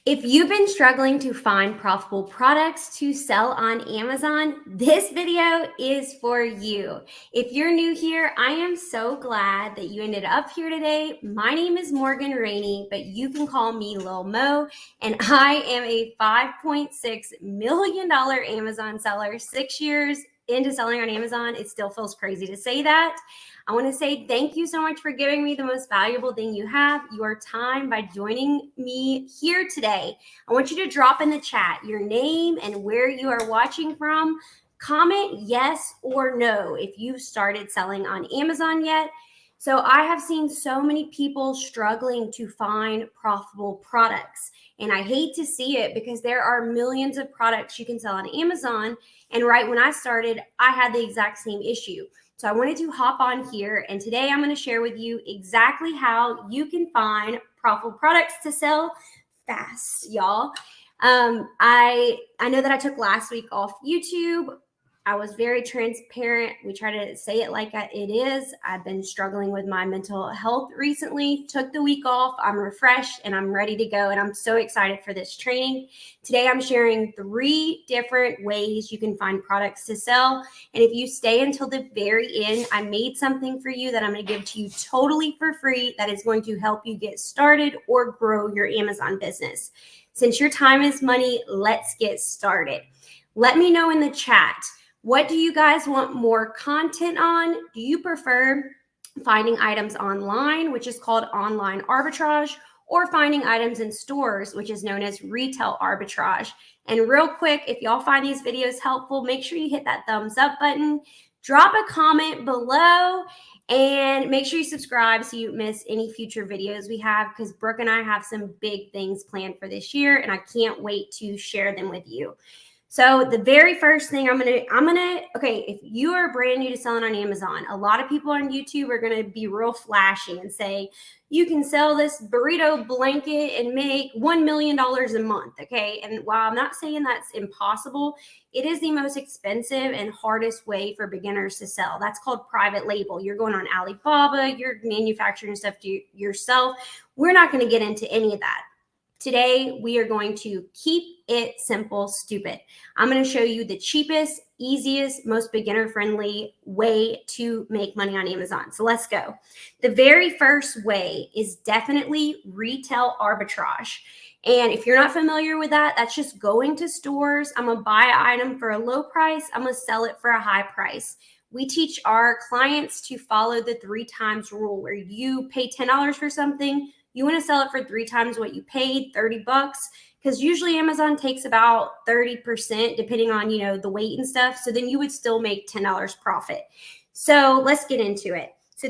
If you've been struggling to find profitable products to sell on Amazon, this video is for you. If you're new here, I am so glad that you ended up here today. My name is Morgan Rainey, but you can call me Lil Mo, and I am a $5.6 million Amazon seller. 6 years into selling on Amazon, it still feels crazy to say that. I want to say thank you so much for giving me the most valuable thing you have, your time, by joining me here today. I want you to drop in the chat your name and where you are watching from. Comment yes or no if you started selling on Amazon yet. So I have seen so many people struggling to find profitable products. And I hate to see it because there are millions of products you can sell on Amazon. And right when I started, I had the exact same issue. So I wanted to hop on here, and today I'm going to share with you exactly how you can find profitable products to sell fast, y'all. I know that I took last week off YouTube. I was very transparent. We try to say it like it is. I've been struggling with my mental health recently. Took the week off. I'm refreshed and I'm ready to go. And I'm so excited for this training. Today, I'm sharing 3 different ways you can find products to sell. And if you stay until the very end, I made something for you that I'm going to give to you totally for free that is going to help you get started or grow your Amazon business. Since your time is money, let's get started. Let me know in the chat. What do you guys want more content on? Do you prefer finding items online, which is called online arbitrage, or finding items in stores, which is known as retail arbitrage? And real quick, if y'all find these videos helpful, make sure you hit that thumbs up button, drop a comment below, and make sure you subscribe so you miss any future videos we have, because Brooke and I have some big things planned for this year, and I can't wait to share them with you. So the very first thing okay, if you are brand new to selling on Amazon, a lot of people on YouTube are going to be real flashy and say, you can sell this burrito blanket and make $1 million a month, okay? And while I'm not saying that's impossible, it is the most expensive and hardest way for beginners to sell. That's called private label. You're going on Alibaba, you're manufacturing stuff yourself. We're not going to get into any of that. Today, we are going to keep it simple, stupid. I'm going to show you the cheapest, easiest, most beginner-friendly way to make money on Amazon. So let's go. The very first way is definitely retail arbitrage. And if you're not familiar with that, that's just going to stores. I'm going to buy an item for a low price. I'm going to sell it for a high price. We teach our clients to follow the 3 times rule, where you pay $10 for something, you want to sell it for 3 times what you paid, $30, because usually Amazon takes about 30% depending on, the weight and stuff. So then you would still make $10 profit. So let's get into it. So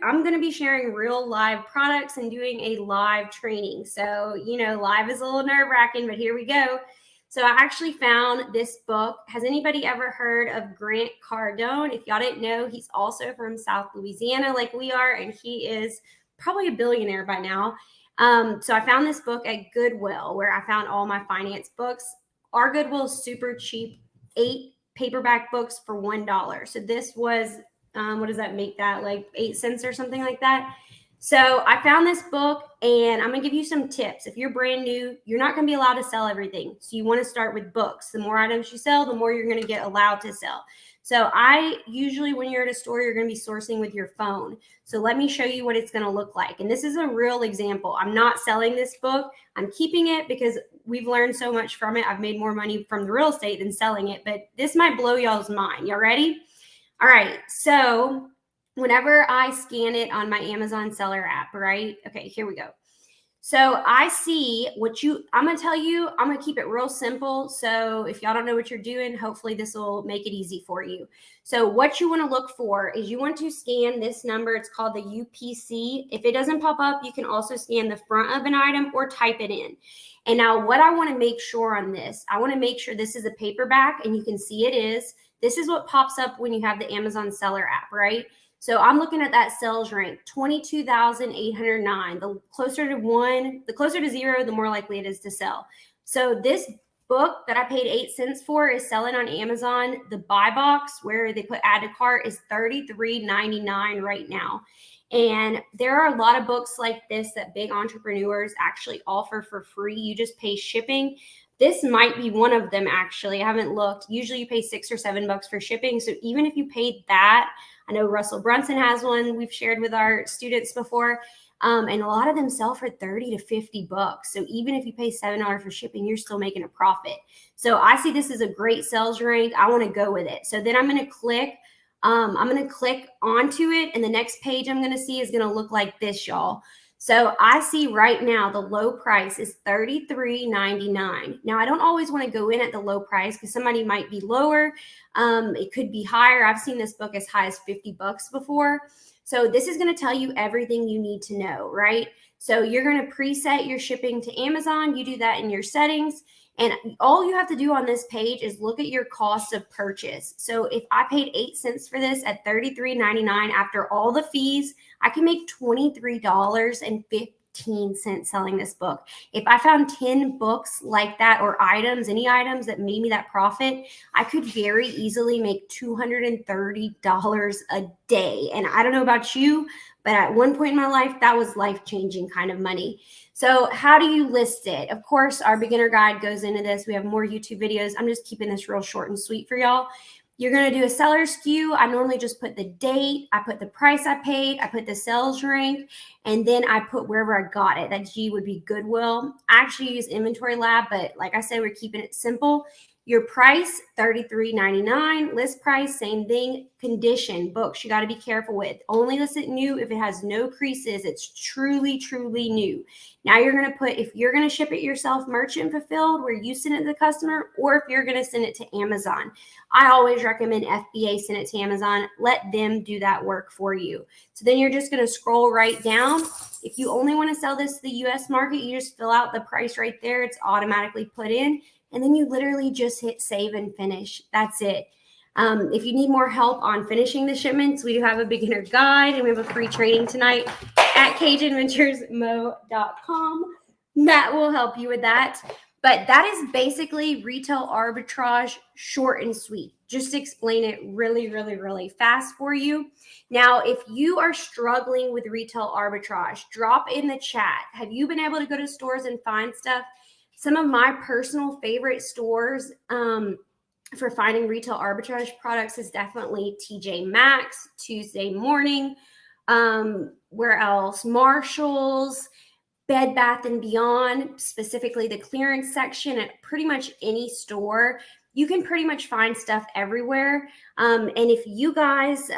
I'm going to be sharing real live products and doing a live training. So, live is a little nerve-wracking, but here we go. So I actually found this book. Has anybody ever heard of Grant Cardone? If y'all didn't know, he's also from South Louisiana like we are, and he is probably a billionaire by now. So I found this book at Goodwill, where I found all my finance books. Our Goodwill is super cheap, 8 paperback books for $1. So this was, what does that make that, like 8 cents or something like that? So I found this book, and I'm going to give you some tips. If you're brand new, you're not going to be allowed to sell everything. So you want to start with books. The more items you sell, the more you're going to get allowed to sell. So usually when you're at a store, you're going to be sourcing with your phone. So let me show you what it's going to look like. And this is a real example. I'm not selling this book. I'm keeping it because we've learned so much from it. I've made more money from the real estate than selling it, but this might blow y'all's mind. Y'all ready? All right. So whenever I scan it on my Amazon seller app, right? Okay, here we go. So I see I'm going to tell you, I'm going to keep it real simple. So if y'all don't know what you're doing, hopefully this will make it easy for you. So what you want to look for is you want to scan this number. It's called the UPC. If it doesn't pop up, you can also scan the front of an item or type it in. And now what I want to make sure on this, I want to make sure this is a paperback, and you can see it is. This is what pops up when you have the Amazon seller app, right? So I'm looking at that sales rank, 22,809. The closer to 0, the more likely it is to sell. So this book that I paid 8 cents for is selling on Amazon. The buy box where they put add to cart is $33.99 right now. And there are a lot of books like this that big entrepreneurs actually offer for free. You just pay shipping. This might be one of them, actually. I haven't looked. Usually you pay $6 or $7 for shipping. So even if you paid that, I know Russell Brunson has one we've shared with our students before. And a lot of them sell for 30 to 50 bucks. So even if you pay $7 for shipping, you're still making a profit. So I see this as a great sales rank. I want to go with it. So then I'm going to click onto it, and the next page I'm going to see is going to look like this, y'all. So I see right now the low price is $33.99. Now I don't always want to go in at the low price because somebody might be lower. It could be higher. I've seen this book as high as 50 bucks before. So this is going to tell you everything you need to know, right? So you're going to preset your shipping to Amazon. You do that in your settings. And all you have to do on this page is look at your cost of purchase. So if I paid 8 cents for this at $33.99 after all the fees, I can make $23.15 selling this book. If I found 10 books like that, or items, any items that made me that profit, I could very easily make $230 a day. And I don't know about you, but at one point in my life, that was life-changing kind of money. So how do you list it? Of course, our beginner guide goes into this. We have more YouTube videos. I'm just keeping this real short and sweet for y'all. You're going to do a seller SKU. I normally just put the date. I put the price I paid. I put the sales rank. And then I put wherever I got it. That G would be Goodwill. I actually use Inventory Lab, but like I said, we're keeping it simple. Your price, $33.99. List price, same thing. Condition, books, you got to be careful with. Only list it new if it has no creases. It's truly, truly new. Now you're going to put, if you're going to ship it yourself, merchant fulfilled, where you send it to the customer, or if you're going to send it to Amazon. I always recommend FBA, send it to Amazon. Let them do that work for you. So then you're just going to scroll right down. If you only want to sell this to the US market, you just fill out the price right there. It's automatically put in. And then you literally just hit save and finish. That's it. If you need more help on finishing the shipments, we do have a beginner guide, and we have a free training tonight at CajunVenturesMo.com. That will help you with that. But that is basically retail arbitrage, short and sweet. Just to explain it really, really, really fast for you. Now, if you are struggling with retail arbitrage, drop in the chat. Have you been able to go to stores and find stuff? Some of my personal favorite stores for finding retail arbitrage products is definitely TJ Maxx, Tuesday Morning, where else? Marshall's, Bed Bath & Beyond, specifically the clearance section at pretty much any store. You can pretty much find stuff everywhere. And if you guys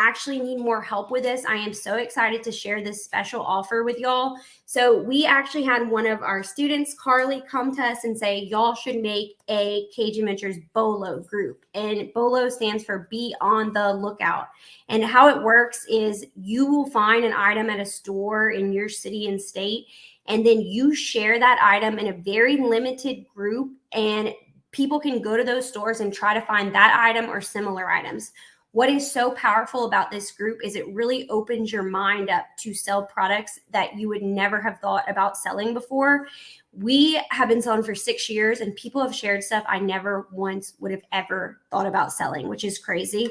actually need more help with this, I am so excited to share this special offer with y'all. So we actually had one of our students, Carly, come to us and say, y'all should make a Cajun Ventures BOLO group. And BOLO stands for Be on the Lookout. And how it works is you will find an item at a store in your city and state, and then you share that item in a very limited group, and people can go to those stores and try to find that item or similar items. What is so powerful about this group is it really opens your mind up to sell products that you would never have thought about selling before. We have been selling for 6 years, and people have shared stuff I never once would have ever thought about selling, which is crazy.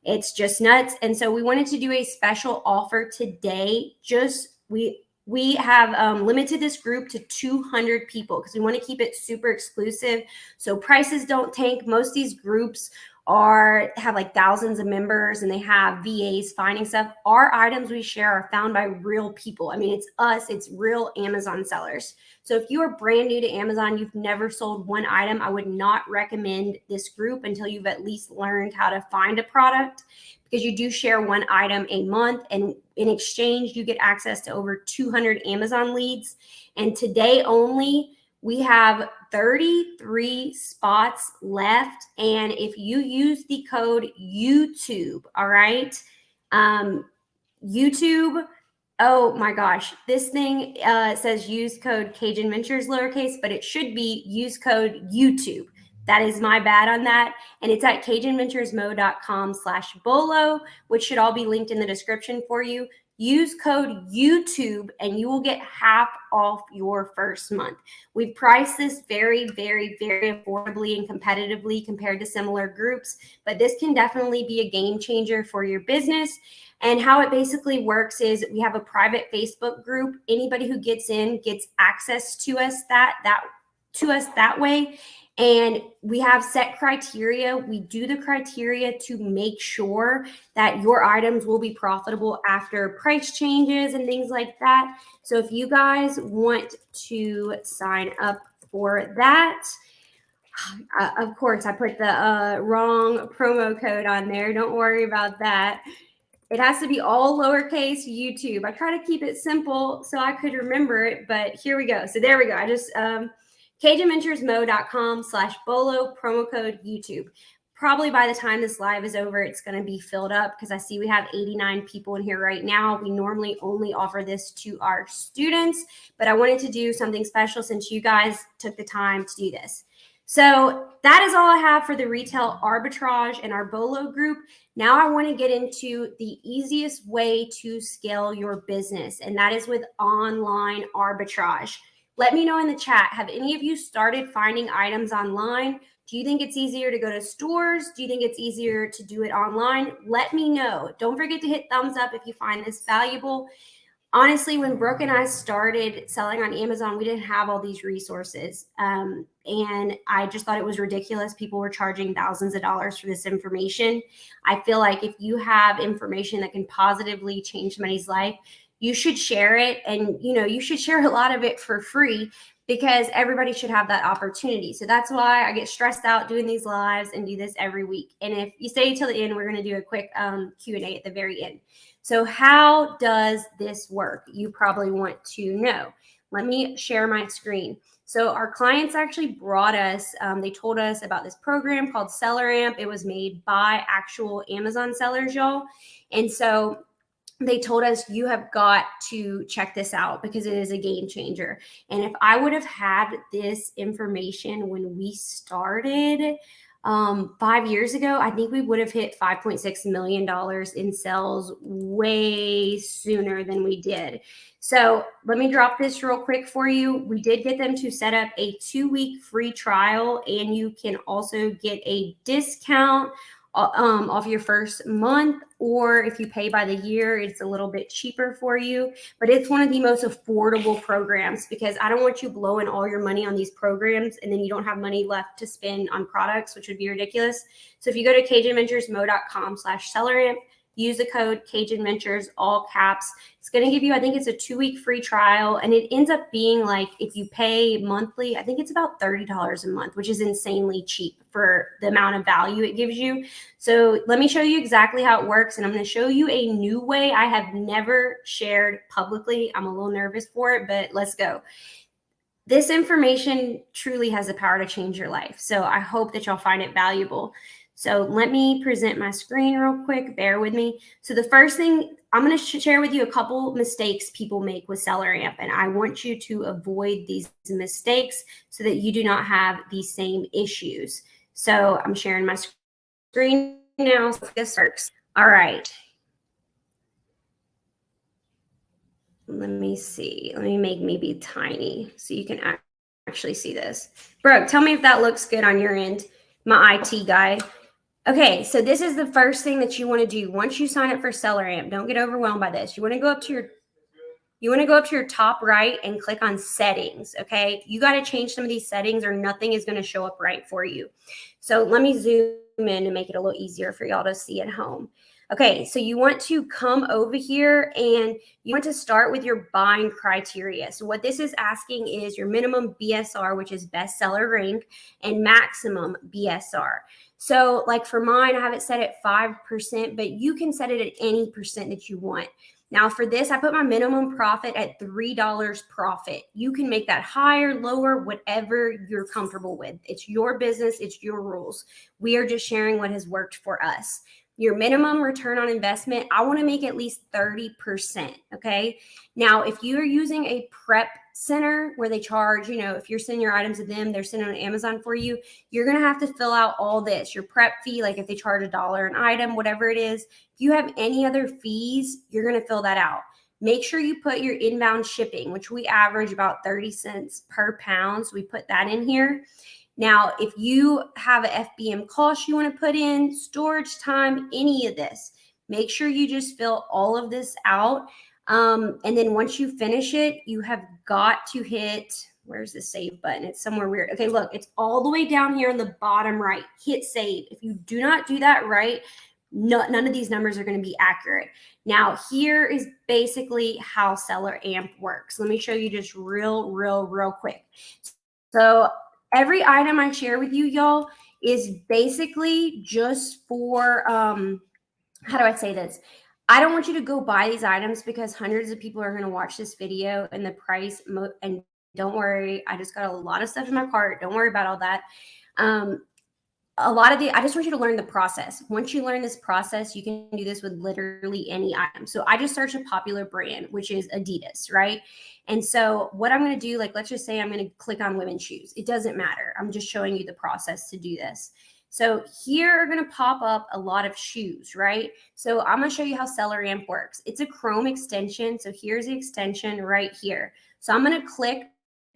It's just nuts. And so we wanted to do a special offer today. We have limited this group to 200 people because we want to keep it super exclusive so prices don't tank. Most of these groups have like thousands of members, and they have VAs finding stuff. Our items we share are found by real people. I mean, it's us, it's real Amazon sellers. So if you are brand new to Amazon, you've never sold one item, I would not recommend this group until you've at least learned how to find a product, because you do share one item a month, and in exchange, you get access to over 200 Amazon leads. And today only, we have 33 spots left. And if you use the code YouTube, all right, YouTube, oh my gosh, this thing says use code Cajun Ventures lowercase, but it should be use code YouTube. That is my bad on that. And it's at CajunVenturesMo.com/BOLO, which should all be linked in the description for you. use code YouTube and you will get half off your first month. We've priced this very, very, very affordably and competitively compared to similar groups, but this can definitely be a game changer for your business. And how it basically works is we have a private Facebook group. Anybody who gets in gets access to us that way. And we have set criteria. We do the criteria to make sure that your items will be profitable after price changes and things like that. So if you guys want to sign up for that, of course, I put the wrong promo code on there. Don't worry about that. It has to be all lowercase YouTube. I try to keep it simple so I could remember it, but here we go. So there we go. I just CajunVenturesMo.com/BOLO promo code YouTube. Probably by the time this live is over, it's going to be filled up because I see we have 89 people in here right now. We normally only offer this to our students, but I wanted to do something special since you guys took the time to do this. So that is all I have for the retail arbitrage and our BOLO group. Now I want to get into the easiest way to scale your business, and that is with online arbitrage. Let me know in the chat, have any of you started finding items online? Do you think it's easier to go to stores? Do you think it's easier to do it online? Let me know. Don't forget to hit thumbs up if you find this valuable. Honestly, when Brooke and I started selling on Amazon, we didn't have all these resources. And I just thought it was ridiculous. People were charging thousands of dollars for this information. I feel like if you have information that can positively change somebody's life, you should share it. And, you should share a lot of it for free because everybody should have that opportunity. So that's why I get stressed out doing these lives and do this every week. And if you stay till the end, we're going to do a quick Q&A at the very end. So how does this work? You probably want to know. Let me share my screen. So our clients actually brought us, they told us about this program called SellerAmp. It was made by actual Amazon sellers, y'all. And so they told us, you have got to check this out because it is a game changer. And if I would have had this information when we started 5 years ago, I think we would have hit $5.6 million in sales way sooner than we did. So let me drop this real quick for you. We did get them to set up a 2-week free trial, and you can also get a discount off your first month, or if you pay by the year, it's a little bit cheaper for you. But it's one of the most affordable programs because I don't want you blowing all your money on these programs and then you don't have money left to spend on products, which would be ridiculous. So if you go to CajunVenturesMo.com/SellerAmp, use the code CajunVentures, all caps. It's going to give you, I think it's a 2-week free trial, and it ends up being like, if you pay monthly, I think it's about $30 a month, which is insanely cheap for the amount of value it gives you. So let me show you exactly how it works, and I'm going to show you a new way I have never shared publicly. I'm a little nervous for it, but let's go. This information truly has the power to change your life. So I hope that y'all find it valuable. So let me present my screen real quick. Bear with me. So the first thing, I'm going to share with you a couple mistakes people make with SellerAmp, and I want you to avoid these mistakes so that you do not have these same issues. So I'm sharing my screen now. So this works. All right. Let me see. Let me make maybe tiny so you can actually see this. Brooke, tell me if that looks good on your end, my IT guy. Okay, so this is the first thing that you want to do once you sign up for SellerAmp. Don't get overwhelmed by this. You want to go up to your top right and click on settings. Okay, you got to change some of these settings or nothing is going to show up right for you. So let me zoom in to make it a little easier for y'all to see at home. Okay, so you want to come over here and you want to start with your buying criteria. So what this is asking is your minimum BSR, which is bestseller rank, and maximum BSR. So like for mine, I have it set at 5%, but you can set it at any percent that you want. Now for this, I put my minimum profit at $3 profit. You can make that higher, lower, whatever you're comfortable with. It's your business, it's your rules. We are just sharing what has worked for us. Your minimum return on investment, I want to make at least 30%, okay? Now, if you are using a prep center where they charge, if you're sending your items to them, they're sending on Amazon for you, you're going to have to fill out all this, your prep fee, like if they charge $1 an item, whatever it is. If you have any other fees, you're going to fill that out. Make sure you put your inbound shipping, which we average about 30 cents per pound. So we put that in here. Now, if you have an FBM cost you want to put in, storage time, any of this, make sure you just fill all of this out. And then once you finish it, you have got to hit, where's the save button? It's somewhere weird. Okay, look, it's all the way down here on the bottom right. Hit save. If you do not do that right, none of these numbers are going to be accurate. Now, here is basically how SellerAmp works. Let me show you just real quick. So every item I share with you, y'all, is basically just for, how do I say this? I don't want you to go buy these items because hundreds of people are going to watch this video and the price, and don't worry, I just got a lot of stuff in my cart. Don't worry about all that. I just want you to learn the process. Once you learn this process, you can do this with literally any item. So I just searched a popular brand, which is Adidas, right? And so what I'm going to do, like, let's just say I'm going to click on women's shoes. It doesn't matter. I'm just showing you the process to do this. So here are going to pop up a lot of shoes, right? So I'm going to show you how SellerAmp works. It's a Chrome extension. So here's the extension right here. So I'm going to click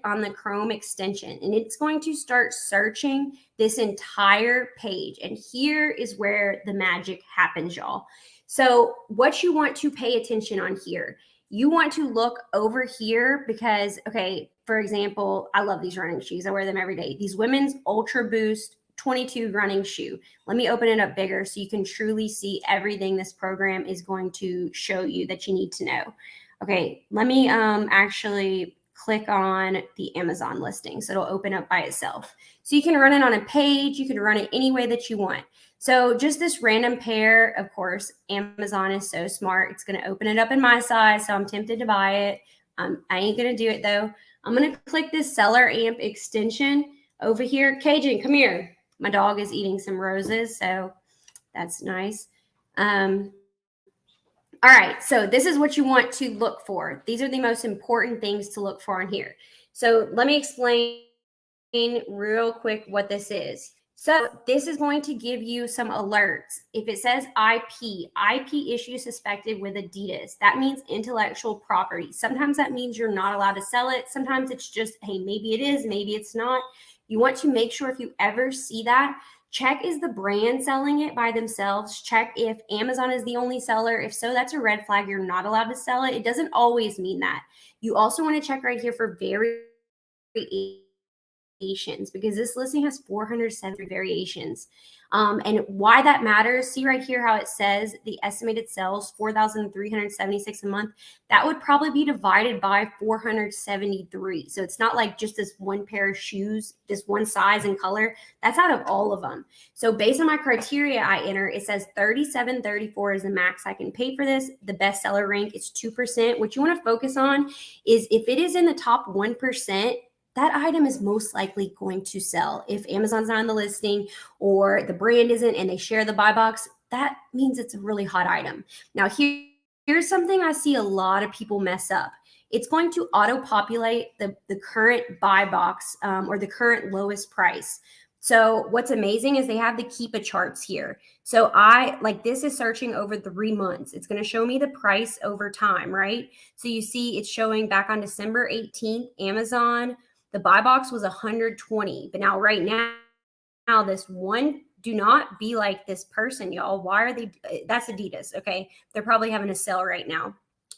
on the Chrome extension and it's going to start searching this entire page. And here is where the magic happens, y'all. So what you want to pay attention on here, you want to look over here because, okay, for example, I love these running shoes. I wear them every day. These women's Ultra Boost 22 running shoe. Let me open it up bigger so you can truly see everything this program is going to show you that you need to know. Okay, let me actually click on the Amazon listing. So it'll open up by itself. So you can run it on a page. You can run it any way that you want. So just this random pair, of course, Amazon is so smart. It's going to open it up in my size. So I'm tempted to buy it. I ain't going to do it though. I'm going to click this SellerAmp extension over here. Cajun, come here. My dog is eating some roses. So that's nice. All right, so this is what you want to look for. These are the most important things to look for on here. So let me explain real quick what this is. So this is going to give you some alerts. If it says IP issue suspected with Adidas, that means intellectual property. Sometimes that means you're not allowed to sell it. Sometimes it's just, hey, maybe it is, maybe it's not. You want to make sure if you ever see that, check is the brand selling it by themselves. Check if Amazon is the only seller. If so, that's a red flag. You're not allowed to sell it. It doesn't always mean that. You also want to check right here for variations because this listing has 470 variations. And why that matters, see right here how it says the estimated sales, 4,376 a month. That would probably be divided by 473. So it's not like just this one pair of shoes, this one size and color. That's out of all of them. So based on my criteria I enter, it says 37.34 is the max I can pay for this. The bestseller rank is 2%. What you want to focus on is if it is in the top 1%, that item is most likely going to sell. If Amazon's not on the listing or the brand isn't and they share the buy box, that means it's a really hot item. Now, here's something I see a lot of people mess up. It's going to auto-populate the current buy box or the current lowest price. So what's amazing is they have the Keep a charts here. So this is searching over 3 months. It's going to show me the price over time, right? So you see it's showing back on December 18th, Amazon, the buy box was 120. But now right now this one, do not be like this person, y'all. Why are they? That's Adidas. Okay. They're probably having a sale right now.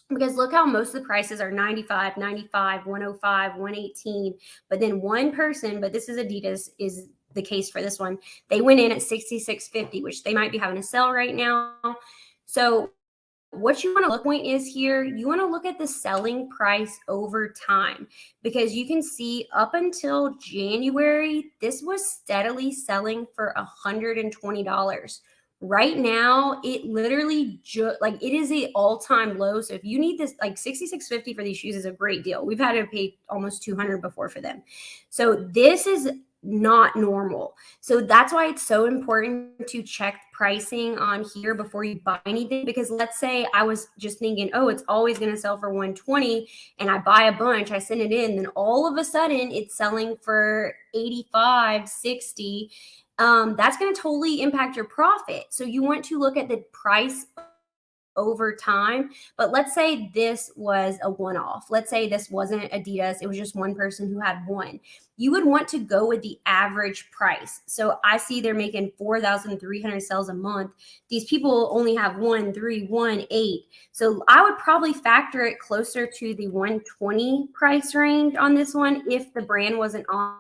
Because look how most of the prices are 95, 95, 105, 118. But then one person, but this is Adidas, is the case for this one. They went in at 66.50, which they might be having a sale right now. So what you want to look point is here, you want to look at the selling price over time because you can see up until January, this was steadily selling for $120. Right now, it literally it is an all-time low. So if you need this, like $66.50 for these shoes is a great deal. We've had to pay almost $200 before for them. So this is not normal. So that's why it's so important to check pricing on here before you buy anything. Because let's say I was just thinking, oh, it's always going to sell for 120, and I buy a bunch, I send it in, then all of a sudden it's selling for 85, 60. That's going to totally impact your profit. So you want to look at the price over time. But let's say this was a one-off. Let's say this wasn't Adidas. It was just one person who had one. You would want to go with the average price. So I see they're making 4,300 sales a month. These people only have 1, 3, 1, 8. So I would probably factor it closer to the 120 price range on this one if the brand wasn't on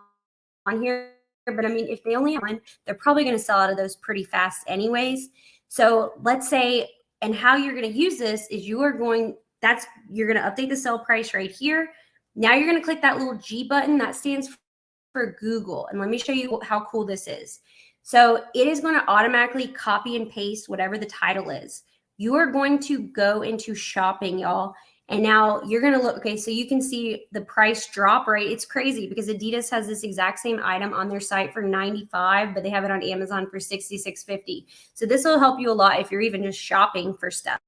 here. But I mean, if they only have one, they're probably going to sell out of those pretty fast anyways. So let's say, and how you're going to use this is you're going to update the sell price right here. Now you're going to click that little G button that stands for Google. And let me show you how cool this is. So it is going to automatically copy and paste whatever the title is. You are going to go into shopping, y'all. And now you're going to look, okay, so you can see the price drop, right? It's crazy because Adidas has this exact same item on their site for $95, but they have it on Amazon for $66.50. So this will help you a lot if you're even just shopping for stuff.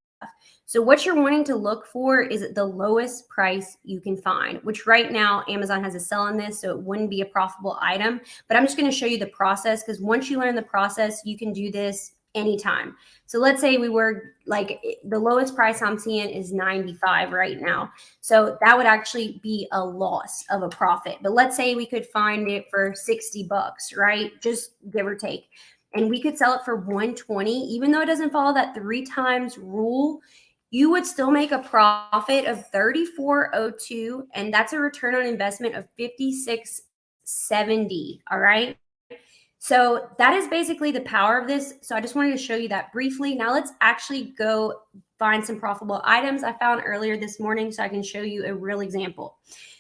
So what you're wanting to look for is the lowest price you can find, which right now Amazon has a sell on this, so it wouldn't be a profitable item. But I'm just going to show you the process, because once you learn the process, you can do this anytime. So let's say we were like, the lowest price I'm seeing is 95 right now. So that would actually be a loss of a profit. But let's say we could find it for 60 bucks, right? Just give or take. And we could sell it for 120, even though it doesn't follow that 3 times rule, you would still make a profit of $34.02. And that's a return on investment of $56.70. All right. So that is basically the power of this. So I just wanted to show you that briefly. Now let's actually go find some profitable items I found earlier this morning so I can show you a real example.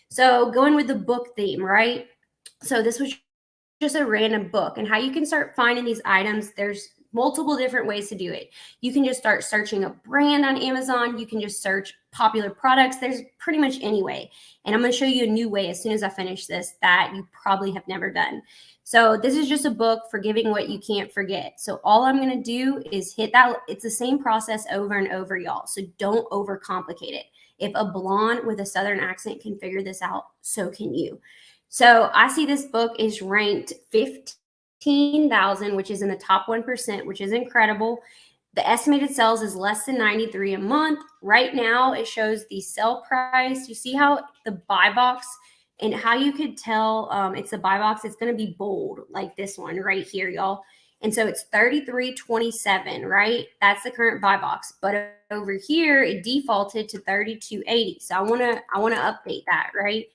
So going with the book theme, right? So this was just a random book, and how you can start finding these items. There's multiple different ways to do it. You can just start searching a brand on Amazon. You can just search popular products. There's pretty much any way. And I'm going to show you a new way as soon as I finish this that you probably have never done. So this is just a book, Forgiving What You Can't Forget. So all I'm going to do is hit that. It's the same process over and over, y'all. So don't overcomplicate it. If a blonde with a Southern accent can figure this out, so can you. So I see this book is ranked 15,000, which is in the top 1%, which is incredible. The estimated sales is less than 93 a month. Right now, it shows the sell price. You see how the buy box, and how you could tell it's a buy box, it's going to be bold like this one right here, y'all. And so it's 33.27, right? That's the current buy box. But over here, it defaulted to 32.80. So I want to update that, right?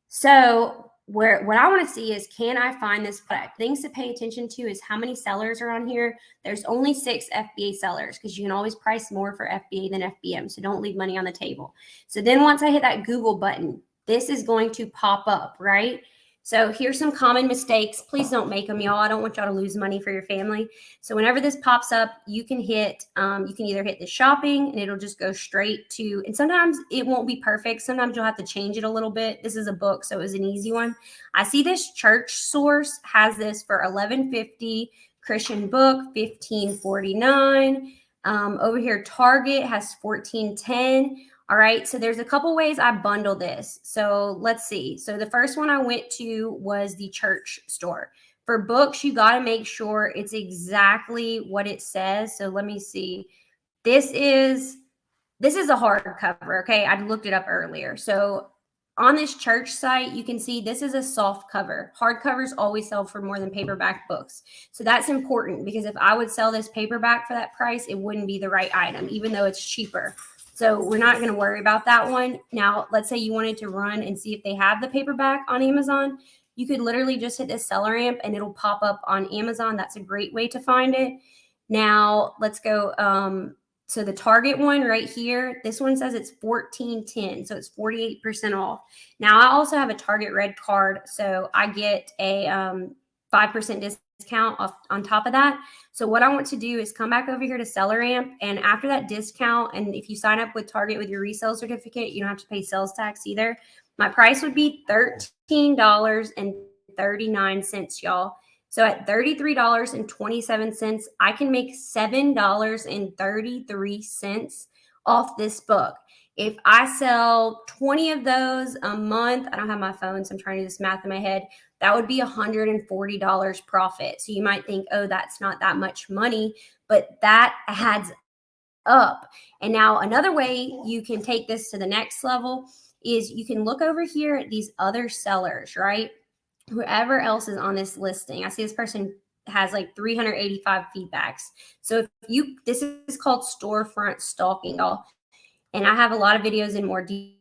So what I want to see is, can I find this product? Things to pay attention to is how many sellers are on here. There's only 6 FBA sellers, because you can always price more for FBA than FBM. So don't leave money on the table. So then once I hit that Google button, this is going to pop up, right? So here's some common mistakes. Please don't make them, y'all. I don't want y'all to lose money for your family. So whenever this pops up, you can hit, you can either hit the shopping, and it'll just go straight to, and sometimes it won't be perfect. Sometimes you'll have to change it a little bit. This is a book, so it was an easy one. I see this Church Source has this for $11.50, Christian Book, $15.49. Over here, Target has $14.10. All right, so there's a couple ways I bundle this. So let's see. So the first one I went to was the Church store. For books, you got to make sure it's exactly what it says. So let me see. This is a hardcover, okay? I looked it up earlier. So on this Church site, you can see this is a soft cover. Hardcovers always sell for more than paperback books. So that's important, because if I would sell this paperback for that price, it wouldn't be the right item, even though it's cheaper. So we're not going to worry about that one. Now, let's say you wanted to run and see if they have the paperback on Amazon. You could literally just hit this SellerAmp and it'll pop up on Amazon. That's a great way to find it. Now, let's go. So the Target one right here, this one says it's $14.10. So it's 48% off. Now, I also have a Target Red card. So I get a 5% discount off on top of that. So what I want to do is come back over here to SellerAmp, and after that discount, and if you sign up with Target with your resale certificate, you don't have to pay sales tax either. My price would be $13.39, y'all. So at $33.27, I can make $7.33 off this book. If I sell 20 of those a month, I don't have my phone, so I'm trying to do this math in my head, that would be $140 profit. So you might think, oh, that's not that much money, but that adds up. And now another way you can take this to the next level is you can look over here at these other sellers, right? Whoever else is on this listing. I see this person has like 385 feedbacks. So if you, this is called storefront stalking, y'all. And I have a lot of videos in more detail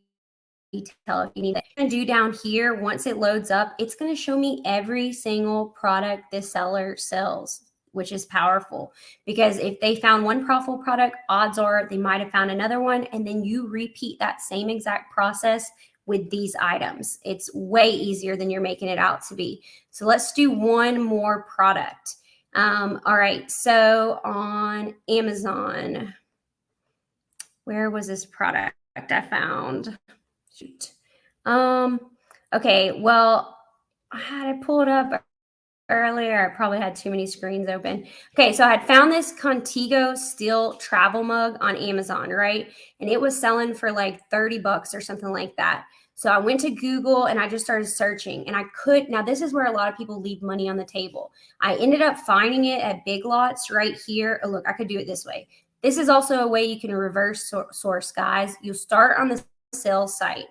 if you need that. I'm going to do down here, once it loads up, it's going to show me every single product this seller sells, which is powerful, because if they found one profitable product, odds are they might have found another one, and then you repeat that same exact process with these items. It's way easier than you're making it out to be. So let's do one more product. All right, so on Amazon, where was this product I found? Shoot. Okay, well, I had to pull it up earlier. I probably had too many screens open. Okay, so I had found this Contigo steel travel mug on Amazon, right? And it was selling for like 30 bucks or something like that. So I went to Google and I just started searching, and I could, now this is where a lot of people leave money on the table. I ended up finding it at Big Lots right here. Oh, look, I could do it this way. This is also a way you can reverse source, guys. You'll start on the sales site.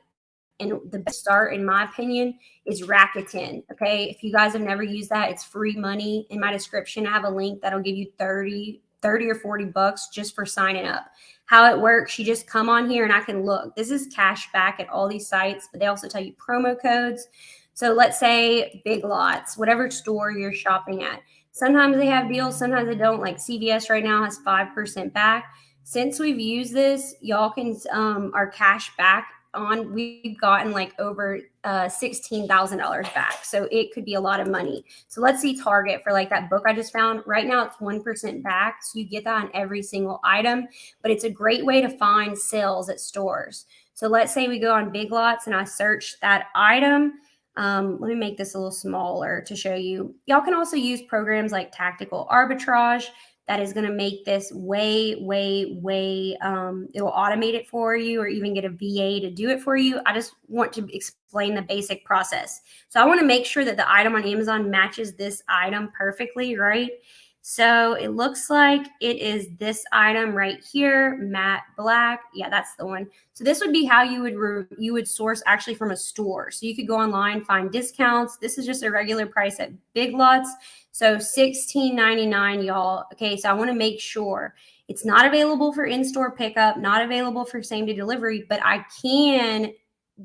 And the best start, in my opinion, is Rakuten. Okay. If you guys have never used that, it's free money. In my description, I have a link that'll give you 30 or 40 bucks just for signing up. How it works, you just come on here and I can look. This is cash back at all these sites, but they also tell you promo codes. So let's say Big Lots, whatever store you're shopping at. Sometimes they have deals, sometimes they don't. Like CVS right now has 5% back. Since we've used this, y'all can, our cash back on, we've gotten like over $16,000 back. So it could be a lot of money. So let's see Target for like that book I just found. Right now it's 1% back. So you get that on every single item, but it's a great way to find sales at stores. So let's say we go on Big Lots and I search that item. Let me make this a little smaller to show you. Y'all can also use programs like Tactical Arbitrage. That is going to make this way, it will automate it for you, or even get a VA to do it for you. I just want to explain the basic process. So I want to make sure that the item on Amazon matches this item perfectly, right? So it looks like it is this item right here, matte black. Yeah, that's the one. So this would be how you would source actually from a store. So you could go online, find discounts. This is just a regular price at Big Lots. So $16.99, y'all. Okay, so I want to make sure it's not available for in-store pickup, not available for same-day delivery, but I can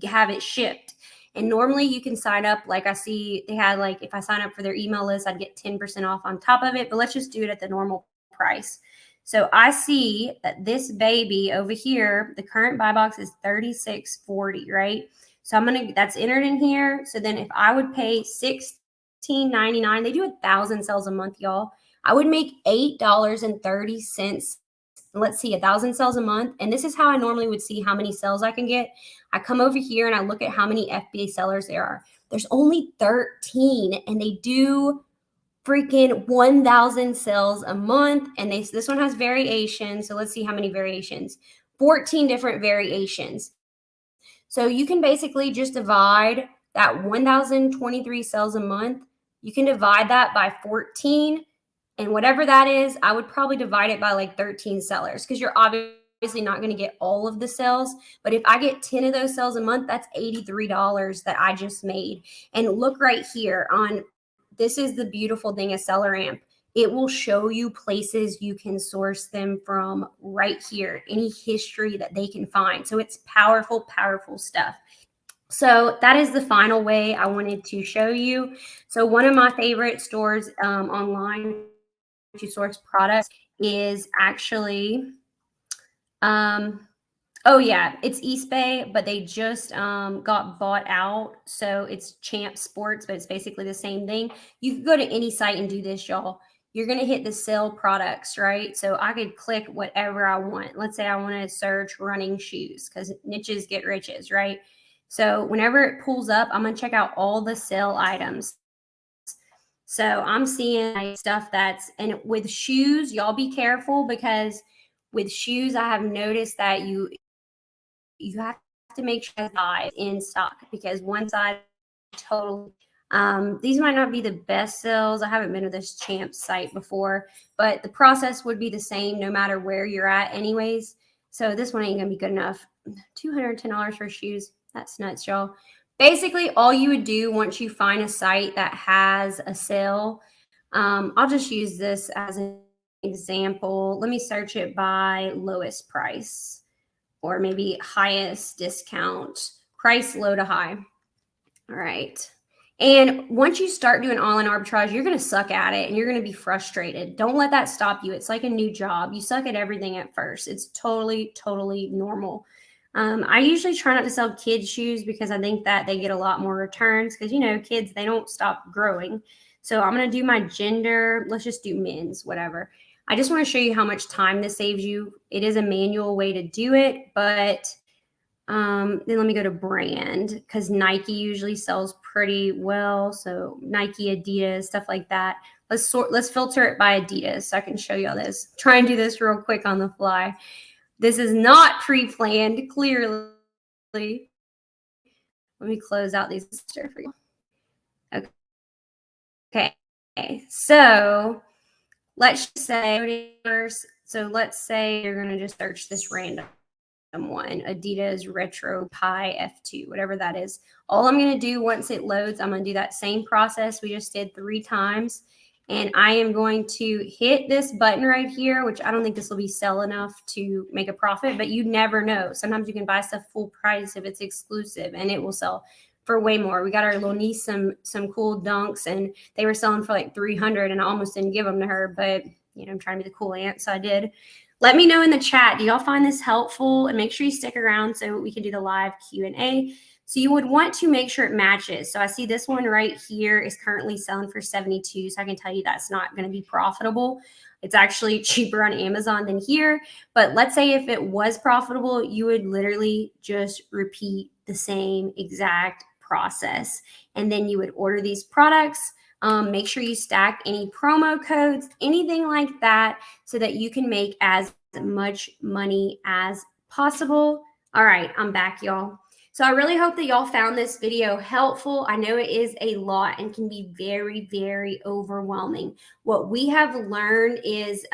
have it shipped. And normally you can sign up, like I see they had, like if I sign up for their email list, I'd get 10% off on top of it, but let's just do it at the normal price. So I see that this baby over here, the current buy box is $36.40, right? So I'm going to, that's entered in here. So then if I would pay $16.99, they do 1,000 sales a month, y'all. I would make $8.30. Let's see, 1,000 sales a month. And this is how I normally would see how many sales I can get. I come over here and I look at how many FBA sellers there are. There's only 13, and they do freaking 1,000 sales a month. And this one has variations. So let's see how many variations. 14 different variations. So you can basically just divide that 1,023 sales a month. You can divide that by 14. And whatever that is, I would probably divide it by like 13 sellers, because you're obviously not going to get all of the sales. But if I get 10 of those sales a month, that's $83 that I just made. And look right here on, this is the beautiful thing of SellerAmp. It will show you places you can source them from right here, any history that they can find. So it's powerful, powerful stuff. So that is the final way I wanted to show you. So one of my favorite stores online to source products is actually Oh yeah, it's East Bay, but they just got bought out. So it's Champ Sports, but it's basically the same thing. You can go to any site and do this, y'all. You're gonna hit the sell products, right? So I could click whatever I want. Let's say I want to search running shoes because niches get riches, right? So whenever it pulls up, I'm gonna check out all the sell items. So I'm seeing stuff that's, and with shoes, y'all be careful because with shoes, I have noticed that you have to make sure it's in stock because one side totally these might not be the best sales. I haven't been to this Champ site before, but the process would be the same no matter where you're at anyways. So this one ain't gonna be good enough. $210 for shoes. That's nuts, y'all. Basically, all you would do once you find a site that has a sale, I'll just use this as an example. Let me search it by lowest price or maybe highest discount, price low to high. All right. And once you start doing all-in arbitrage, you're going to suck at it and you're going to be frustrated. Don't let that stop you. It's like a new job. You suck at everything at first. It's totally, totally normal. I usually try not to sell kids shoes because I think that they get a lot more returns because, you know, kids, they don't stop growing. So I'm going to do my gender. Let's just do men's, whatever. I just want to show you how much time this saves you. It is a manual way to do it, but then let me go to brand because Nike usually sells pretty well. So Nike, Adidas, stuff like that. Let's filter it by Adidas so I can show you all this. Try and do this real quick on the fly. This is not pre-planned, clearly. Let me close out these for you. Okay. So let's just say, so let's say you're going to just search this random one, Adidas Retro Pi F2, whatever that is. All I'm going to do once it loads, I'm going to do that same process we just did 3 times. And I am going to hit this button right here, which I don't think this will be sell enough to make a profit, but you never know. Sometimes you can buy stuff full price if it's exclusive and it will sell for way more. We got our little niece some cool dunks and they were selling for like $300 and I almost didn't give them to her, but you know, I'm trying to be the cool aunt, so I did. Let me know in the chat, do y'all find this helpful? And make sure you stick around so we can do the live Q&A. So you would want to make sure it matches. So I see this one right here is currently selling for 72. So I can tell you that's not going to be profitable. It's actually cheaper on Amazon than here. But let's say if it was profitable, you would literally just repeat the same exact process. And then you would order these products. Make sure you stack any promo codes, anything like that, so that you can make as much money as possible. All right, I'm back, y'all. So I really hope that y'all found this video helpful. I know it is a lot and can be very, very overwhelming. What we have learned is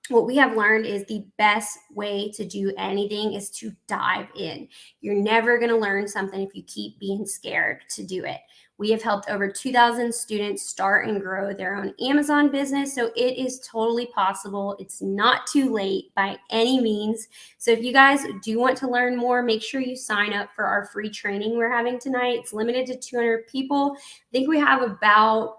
the best way to do anything is to dive in. You're never going to learn something if you keep being scared to do it. We have helped over 2,000 students start and grow their own Amazon business. So it is totally possible. It's not too late by any means. So if you guys do want to learn more, make sure you sign up for our free training we're having tonight. It's limited to 200 people. I think we have about,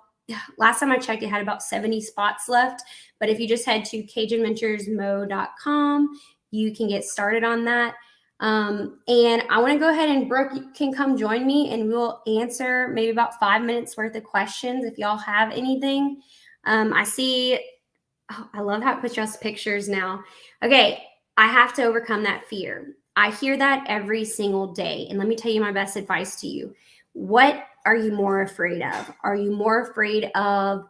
last time I checked, it had about 70 spots left. But if you just head to CajunVenturesMo.com, you can get started on that. And I want to go ahead and Brooke can come join me and we'll answer maybe about 5 minutes worth of questions if y'all have anything. I see, I love how it puts y'all's pictures now. Okay, I have to overcome that fear. I hear that every single day. And let me tell you my best advice to you. What are you more afraid of? Are you more afraid of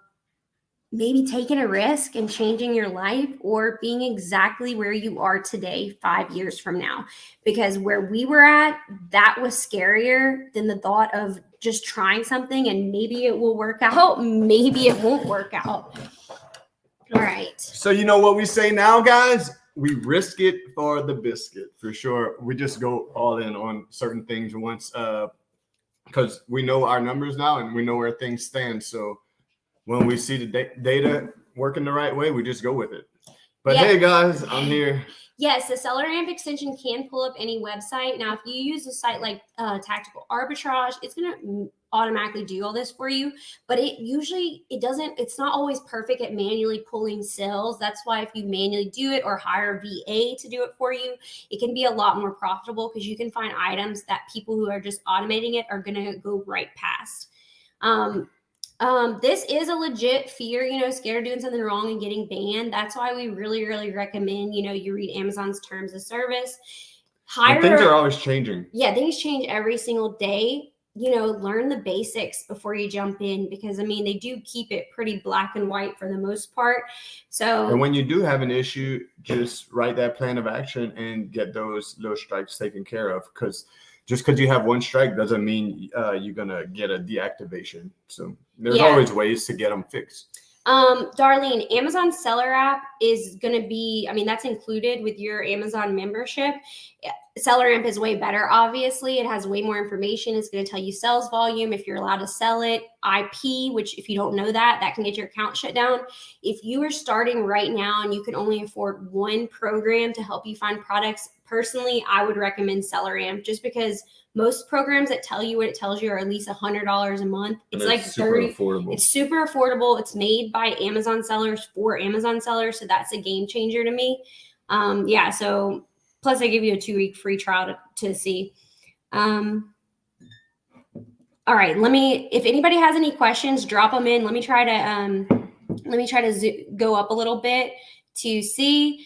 maybe taking a risk and changing your life, or being exactly where you are today 5 years from now? Because where we were at, that was scarier than the thought of just trying something and maybe it will work out, maybe it won't work out. All right. So you know what we say now, guys? We risk it for the biscuit, for sure. We just go all in on certain things once, because we know our numbers now and we know where things stand. So when we see the data working the right way, we just go with it. But Yeah. hey guys, I'm here. Yes, the SellerAmp extension can pull up any website. Now, if you use a site like Tactical Arbitrage, it's going to automatically do all this for you. But it's not always perfect at manually pulling sales. That's why if you manually do it or hire a VA to do it for you, it can be a lot more profitable because you can find items that people who are just automating it are going to go right past. This is a legit fear, scared of doing something wrong and getting banned. That's why we really, really recommend, you read Amazon's terms of service. And things are always changing. Yeah, things change every single day. Learn the basics before you jump in because, they do keep it pretty black and white for the most part. So, and when you do have an issue, just write that plan of action and get those strikes taken care of because just because you have one strike doesn't mean you're going to get a deactivation. So there's always ways to get them fixed. Darlene, Amazon SellerAmp is going to be, that's included with your Amazon membership. SellerAmp is way better, obviously. It has way more information. It's going to tell you sales volume, if you're allowed to sell it, IP, which if you don't know that can get your account shut down. If you are starting right now and you can only afford one program to help you find products, personally, I would recommend SellerAmp just because most programs that tell you what it tells you are at least $100 a month. It's like affordable. It's super affordable. It's made by Amazon sellers for Amazon sellers. So that's a game changer to me. So plus I give you a 2-week free trial to see. All right, if anybody has any questions, drop them in. Let me try to go up a little bit to see.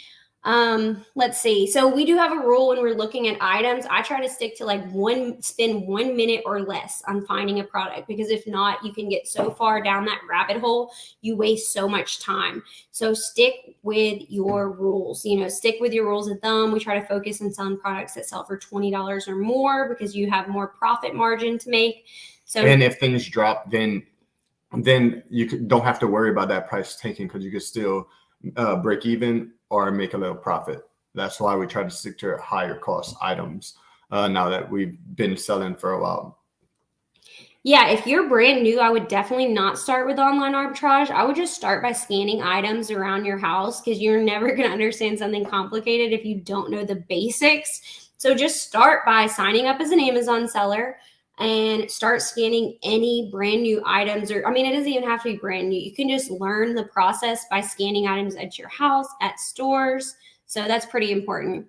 Let's see. So we do have a rule when we're looking at items. I try to stick to spend 1 minute or less on finding a product because if not, you can get so far down that rabbit hole, you waste so much time. So stick with your rules, stick with your rules of thumb. We try to focus on selling products that sell for $20 or more because you have more profit margin to make. So, and if things drop, then you don't have to worry about that price tanking because you can still break even or make a little profit. That's why we try to stick to higher cost items now that we've been selling for a while. Yeah, if you're brand new, I would definitely not start with online arbitrage. I would just start by scanning items around your house because you're never going to understand something complicated if you don't know the basics. So just start by signing up as an Amazon seller and start scanning any brand new items it doesn't even have to be brand new. You can just learn the process by scanning items at your house, at stores. So that's pretty important.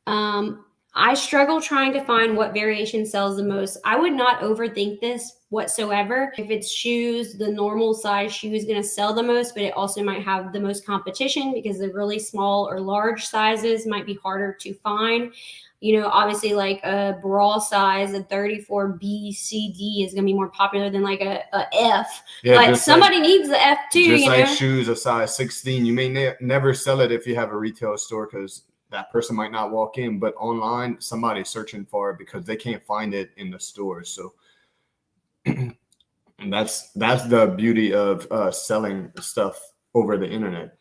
I struggle trying to find what variation sells the most. I would not overthink this whatsoever. If it's shoes, the normal size shoe is going to sell the most, but it also might have the most competition because the really small or large sizes might be harder to find. Obviously like a bra size, a 34B, CD is going to be more popular than like a F. Yeah, but somebody needs the F too. Just like shoes, a size 16, you may never sell it if you have a retail store because that person might not walk in, but online, somebody's searching for it because they can't find it in the stores. So and that's the beauty of selling stuff over the internet.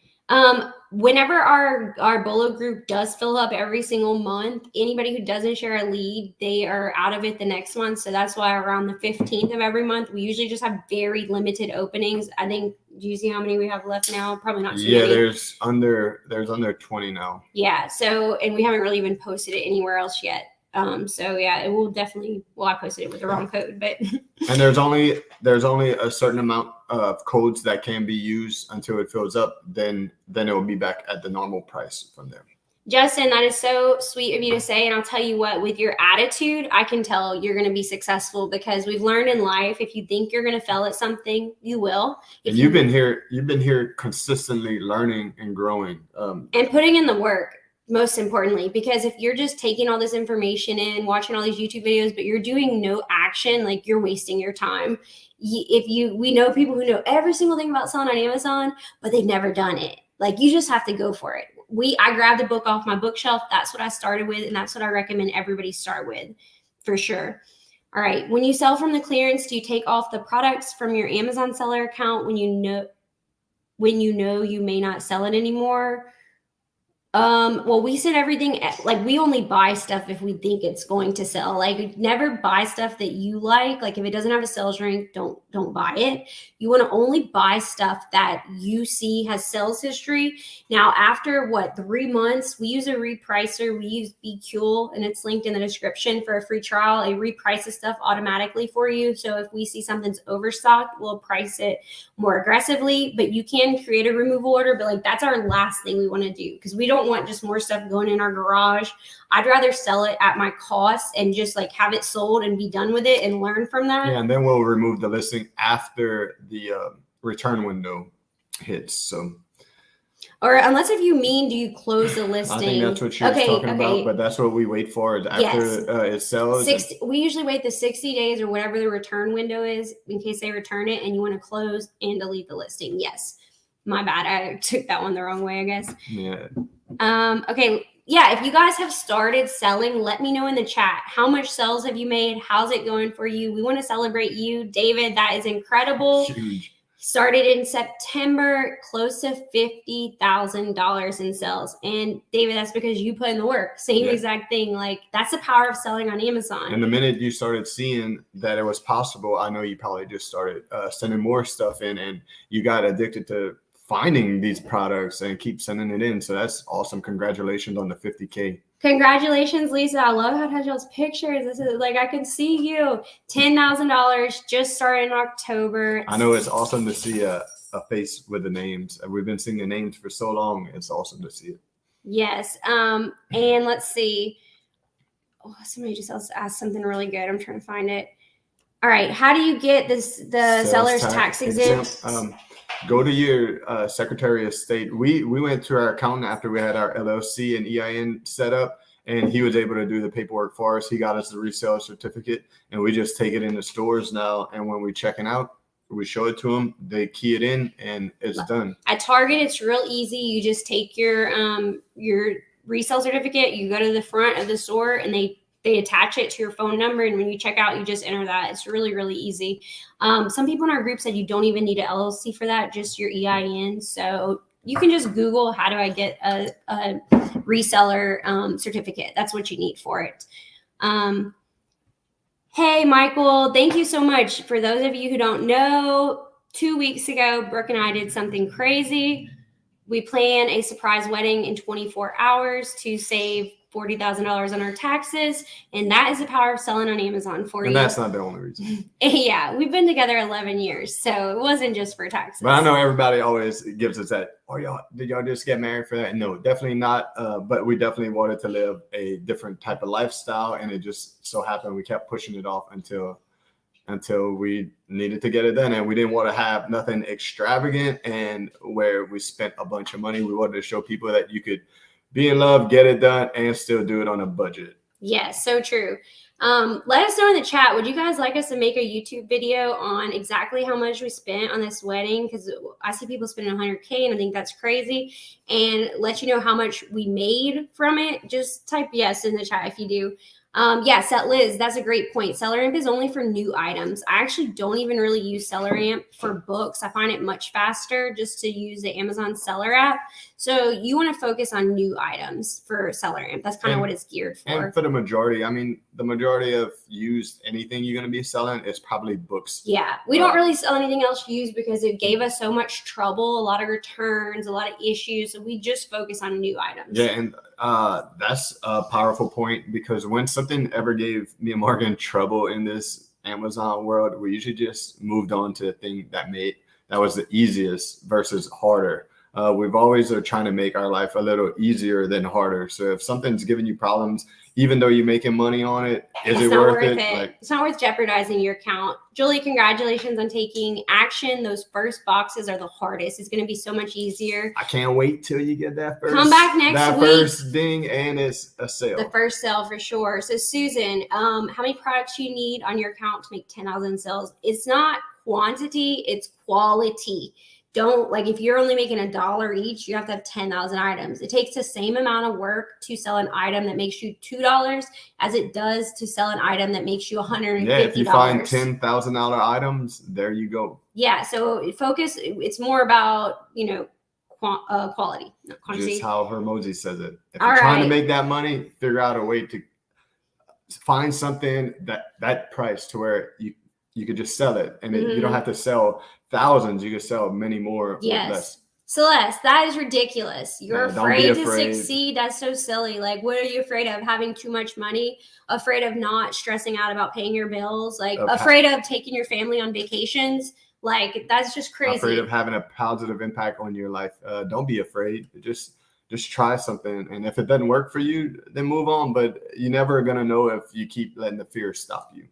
Whenever our BOLO group does fill up every single month, anybody who doesn't share a lead, they are out of it the next month. So that's why around the 15th of every month, we usually just have very limited openings. I think, do you see how many we have left now? Probably not too many. There's under 20 now. Yeah. So, and we haven't really even posted it anywhere else yet. It will definitely, I posted it with the wrong code, but. And there's only a certain amount of codes that can be used until it fills up. Then it will be back at the normal price from there. Justin, that is so sweet of you to say. And I'll tell you what, with your attitude, I can tell you're going to be successful because we've learned in life, if you think you're going to fail at something, you will. And you've been here consistently learning and growing. And putting in the work, most importantly, because if you're just taking all this information in, watching all these YouTube videos, but you're doing no action, like you're wasting your time. We know people who know every single thing about selling on Amazon, but they've never done it. Like you just have to go for it. I grabbed a book off my bookshelf. That's what I started with. And that's what I recommend everybody start with for sure. All right. When you sell from the clearance, do you take off the products from your Amazon seller account when you know you may not sell it anymore? Well, we said everything like we only buy stuff if we think it's going to sell. Like never buy stuff that you like. Like if it doesn't have a sales rank, don't buy it. You want to only buy stuff that you see has sales history. Now, after 3 months, we use a repricer. We use BQL, and it's linked in the description for a free trial. It reprices stuff automatically for you. So if we see something's overstocked, we'll price it more aggressively. But you can create a removal order, but like that's our last thing we want to do because we don't want just more stuff going in our garage. I'd rather sell it at my cost and just like have it sold and be done with it and learn from that. Yeah, and then we'll remove the listing after the return window hits. So, or unless if you mean, do you close the listing? I think that's what she was talking about, but that's what we wait for is after it sells. We usually wait the 60 days or whatever the return window is in case they return it and you want to close and delete the listing. Yes. My bad. I took that one the wrong way, I guess. Yeah. Okay. Yeah. If you guys have started selling, let me know in the chat. How much sales have you made? How's it going for you? We want to celebrate you, David. That is incredible. Huge. Started in September, close to $50,000 in sales. And David, that's because you put in the work. Same exact thing. Like that's the power of selling on Amazon. And the minute you started seeing that it was possible, I know you probably just started sending more stuff in and you got addicted to finding these products and keep sending it in. So that's awesome. Congratulations on the 50K. Congratulations, Lisa. I love how it has y'all's pictures. This is like, I can see you. $10,000 just started in October. I know it's awesome to see a face with the names. We've been seeing the names for so long. It's awesome to see it. Yes. And let's see. Oh, somebody just asked something really good. I'm trying to find it. All right. How do you get the seller's tax exempt? Go to your Secretary of State. We went to our accountant after we had our LLC and EIN set up, and he was able to do the paperwork for us. He got us the reseller certificate, and we just take it in the stores now. And when we checking out, we show it to them. They key it in, and it's done. At Target, it's real easy. You just take your resale certificate. You go to the front of the store, and they attach it to your phone number. And when you check out, you just enter that. It's really, really easy. Some people in our group said you don't even need an LLC for that, just your EIN. So you can just Google, how do I get a reseller certificate? That's what you need for it. Hey, Michael, thank you so much. For those of you who don't know, 2 weeks ago, Brooke and I did something crazy. We planned a surprise wedding in 24 hours to save $40,000 on our taxes. And that is the power of selling on Amazon for you. And that's not the only reason. Yeah, we've been together 11 years. So it wasn't just for taxes. But I know everybody always gives us that, oh, did y'all just get married for that? No, definitely not. But we definitely wanted to live a different type of lifestyle. And it just so happened we kept pushing it off until we needed to get it done. And we didn't want to have nothing extravagant and where we spent a bunch of money. We wanted to show people that you could be in love, get it done, and still do it on a budget. Yes, so true. Let us know in the chat. Would you guys like us to make a YouTube video on exactly how much we spent on this wedding? Because I see people spending $100K and I think that's crazy. And let you know how much we made from it. Just type yes in the chat if you do. Liz, that's a great point. SellerAmp is only for new items. I actually don't even really use SellerAmp for books. I find it much faster just to use the Amazon Seller app. So you want to focus on new items for SellerAmp. That's kind of what it's geared for. And for the majority, I mean, the majority of used anything you're going to be selling is probably books. Yeah, we don't really sell anything else used because it gave us so much trouble, a lot of returns, a lot of issues. So we just focus on new items. Yeah, and that's a powerful point because when something ever gave me and Morgan trouble in this Amazon world, we usually just moved on to the thing that was the easiest versus harder. We've always are trying to make our life a little easier than harder. So if something's giving you problems, even though you're making money on it, is it worth it? It's not worth jeopardizing your account. Julie, congratulations on taking action. Those first boxes are the hardest. It's going to be so much easier. I can't wait till you get that first. Come back next week. First ding, and it's a sale. The first sale for sure. So Susan, how many products do you need on your account to make 10,000 sales? It's not quantity, it's quality. Don't, like, if you're only making $1 each, you have to have 10,000 items. It takes the same amount of work to sell an item that makes you $2 as it does to sell an item that makes you $150. Yeah, if you find $10,000 items, there you go. Yeah, so focus. It's more about, quality, not quantity. Just how Hermosi says it. If All you're trying to right. make that money, figure out a way to find something that price to where you could just sell it, and you don't have to sell thousands. You could sell many more with less. Celeste, that is ridiculous. You're afraid to afraid. succeed. That's so silly. Like, what are you afraid of? Having too much money? Afraid of not stressing out about paying your bills? Like, afraid of taking your family on vacations? Like, that's just crazy. Afraid of having a positive impact on your life. Don't be afraid. Just try something. And if it doesn't work for you, then move on. But you're never going to know if you keep letting the fear stop you.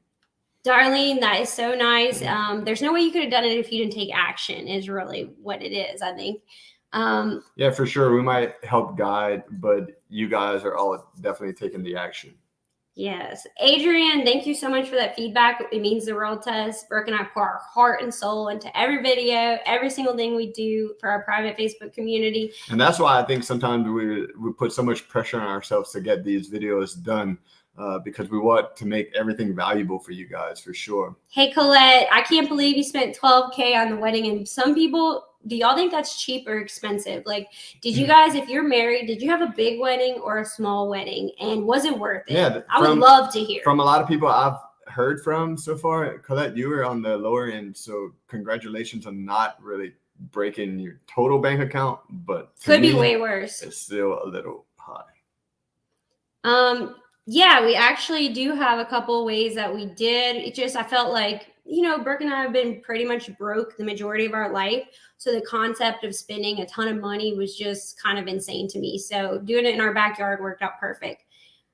Darlene, that is so nice. There's no way you could have done it if you didn't take action, is really what it is, I think. Yeah, for sure. We might help guide, but you guys are all definitely taking the action. Yes. Adrian, thank you so much for that feedback. It means the world to us. Brooke and I pour our heart and soul into every video, every single thing we do for our private Facebook community. And that's why I think sometimes we put so much pressure on ourselves to get these videos done. Because we want to make everything valuable for you guys, for sure. Hey, Colette, I can't believe you spent $12K on the wedding. And some people, do y'all think that's cheap or expensive? Like, did you guys, if you're married, did you have a big wedding or a small wedding? And was it worth it? Yeah, I would love to hear. From a lot of people I've heard from so far, Colette, you were on the lower end. So congratulations on not really breaking your total bank account. But could be way worse. It's still a little high. Yeah, we actually do have a couple ways that we did. It just, I felt like, Brooke and I have been pretty much broke the majority of our life. So the concept of spending a ton of money was just kind of insane to me. So doing it in our backyard worked out perfect.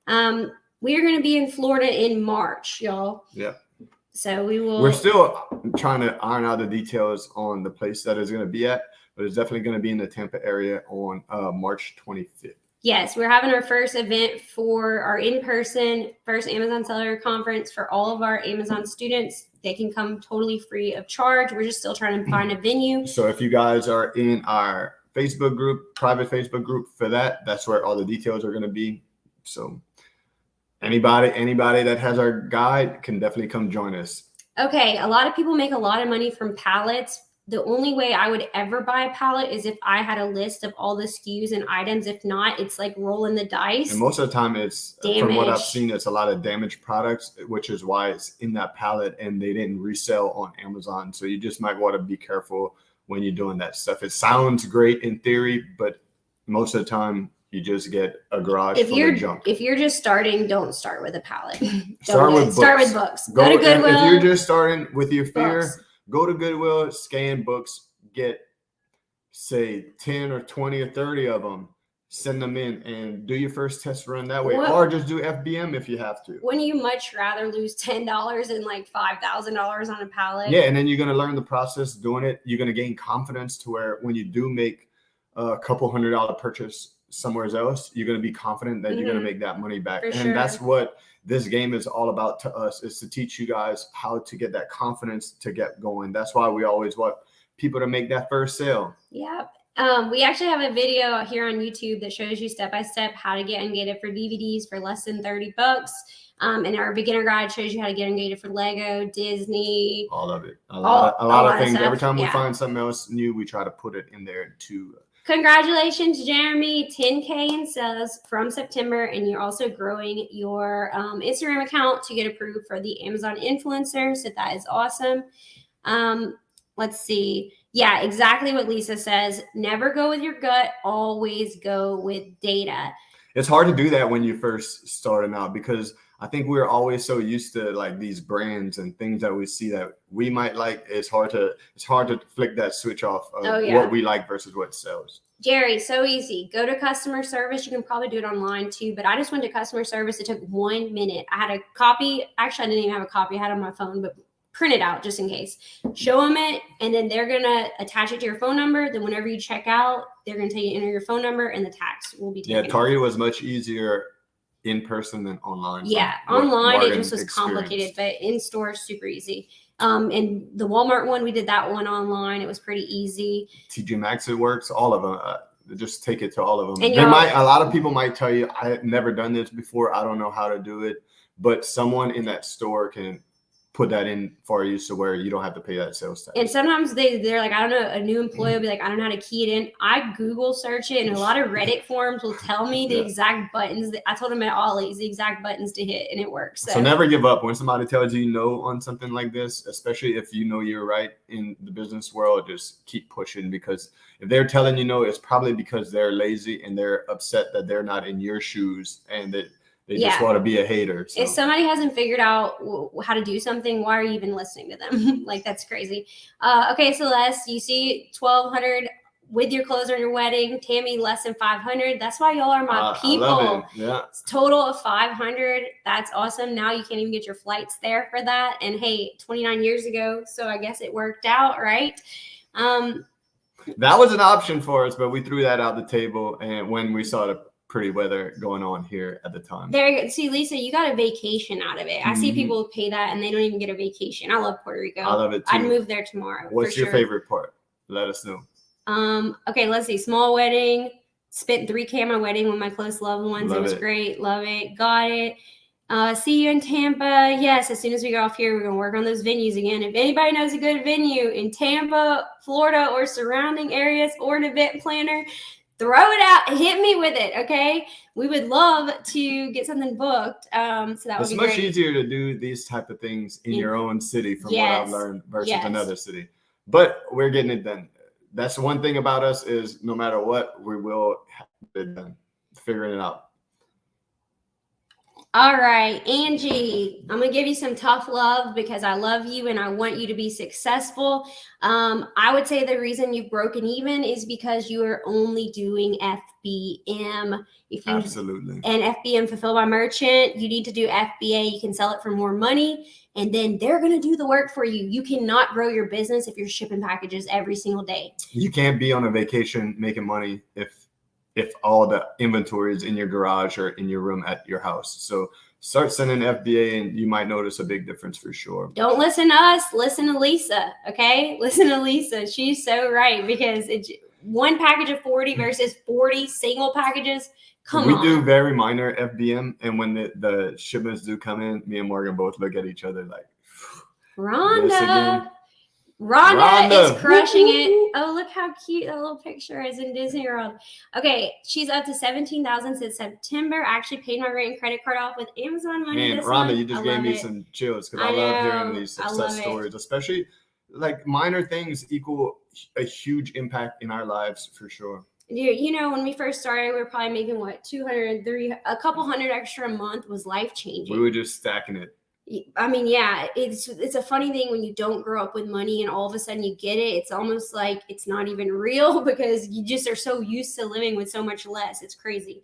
We are going to be in Florida in March, y'all. Yeah. So we're still trying to iron out the details on the place that it's going to be at, but it's definitely going to be in the Tampa area on March 25th. Yes, we're having our first event for our in-person first Amazon Seller Conference for all of our Amazon students. They can come totally free of charge. We're just still trying to find a venue. So if you guys are in our Facebook group, private Facebook group for that, that's where all the details are going to be. So anybody that has our guide can definitely come join us. Okay, a lot of people make a lot of money from pallets. The only way I would ever buy a pallet is if I had a list of all the SKUs and items. If not, it's like rolling the dice. And most of the time it's, damage. From what I've seen, it's a lot of damaged products, which is why it's in that pallet and they didn't resell on Amazon. So you just might want to be careful when you're doing that stuff. It sounds great in theory, but most of the time you just get a garage full of junk. If you're just starting, don't start with a pallet. Start with books. Go to Goodwill. If you're just starting with your fear, books. Go to Goodwill, scan books, get, say, 10 or 20 or 30 of them, send them in, and do your first test run that way. Or just do FBM if you have to. Wouldn't you much rather lose $10 and like $5,000 on a pallet? Yeah, and then you're going to learn the process doing it. You're going to gain confidence to where when you do make a couple $100 purchase somewhere else, you're going to be confident that you're going to make that money back. That's what this game is all about to us, is to teach you guys how to get that confidence to get going. That's why we always want people to make that first sale. Yeah. We actually have a video here on YouTube that shows you step-by-step how to get ungated for DVDs for less than $30. And our beginner guide shows you how to get ungated for Lego, Disney. All of it. A lot of things. Stuff. Every time we find something else new, we try to put it in there too. Congratulations, Jeremy, 10K in sales from September, and you're also growing your Instagram account to get approved for the Amazon influencer. So that is awesome. Let's see. Yeah, exactly what Lisa says. Never go with your gut. Always go with data. It's hard to do that when you first starting out, because I think we're always so used to like these brands and things that we see that we might like. It's hard to flick that switch off of what we like versus what sells. Jerry, so easy. Go to customer service. You can probably do it online too, but I just went to customer service. It took 1 minute. I had a copy. Actually, I didn't even have a copy. I had it on my phone, but print it out just in case. Show them it, and then they're going to attach it to your phone number. Then whenever you check out, they're going to tell you to enter your phone number, and the tax will be taken. Yeah, Target was much easier in person than online. Yeah, online it just was complicated, but in store super easy. And the Walmart one, we did that one online. It was pretty easy. TJ Maxx, it works. All of them. Just take it to all of them. And a lot of people might tell you, I had never done this before. I don't know how to do it. But someone in that store can put that in for you, so where you don't have to pay that sales tax. And sometimes they're like, I don't know, a new employee will be like, I don't know how to key it in. I Google search it, and a lot of Reddit forums will tell me the exact buttons. I told them at Ollie's the exact buttons to hit, and it works. So never give up. When somebody tells you no on something like this, especially if you know you're right in the business world, just keep pushing, because if they're telling you no, it's probably because they're lazy and they're upset that they're not in your shoes, and that they just want to be a hater. So. If somebody hasn't figured out how to do something, why are you even listening to them? Like, that's crazy. Okay, so Les, you see 1,200 with your clothes on your wedding. Tammy, less than 500. That's why y'all are my people. I love it. Yeah. It's total of 500. That's awesome. Now you can't even get your flights there for that. And hey, 29 years ago, so I guess it worked out, right? That was an option for us, but we threw that out the table, and when we saw the pretty weather going on here at the time. There you go. See, Lisa, you got a vacation out of it. I see people pay that and they don't even get a vacation. I love Puerto Rico. I love it too. I'd move there tomorrow. What's your favorite part? Let us know. Okay, let's see. Small wedding. Spent $3,000 on my wedding with my close loved ones. It was great. Love it. Got it. See you in Tampa. Yes, as soon as we get off here, we're going to work on those venues again. If anybody knows a good venue in Tampa, Florida, or surrounding areas, or an event planner, throw it out. Hit me with it, okay? We would love to get something booked. So that would be great. It's much easier to do these type of things in your own city, from what I've learned, versus another city. But we're getting it done. That's the one thing about us, is no matter what, we will have it done. Figuring it out. All right, Angie, I'm going to give you some tough love because I love you and I want you to be successful. I would say the reason you've broken even is because you are only doing FBM. Absolutely. And FBM, fulfilled by merchant, you need to do FBA. You can sell it for more money, and then they're going to do the work for you. You cannot grow your business if you're shipping packages every single day. You can't be on a vacation making money if all the inventory is in your garage or in your room at your house. So start sending FBA and you might notice a big difference for sure. Don't listen to us. Listen to Lisa, okay? Listen to Lisa. She's so right, because it's one package of 40 versus 40 single packages. We do very minor FBM, and when the shipments do come in, me and Morgan both look at each other like, Rhonda is crushing it. Oh, look how cute that little picture is in Disney World. Okay, she's up to 17,000 since September. I actually paid my rent and credit card off with Amazon money. And Rhonda, you just gave me some chills, because I love hearing these success stories, especially like minor things equal a huge impact in our lives for sure. You know, when we first started, we were probably making what, 200, a couple hundred extra a month was life changing. We were just stacking it. I mean, yeah, it's a funny thing when you don't grow up with money and all of a sudden you get it. It's almost like it's not even real, because you just are so used to living with so much less. It's crazy.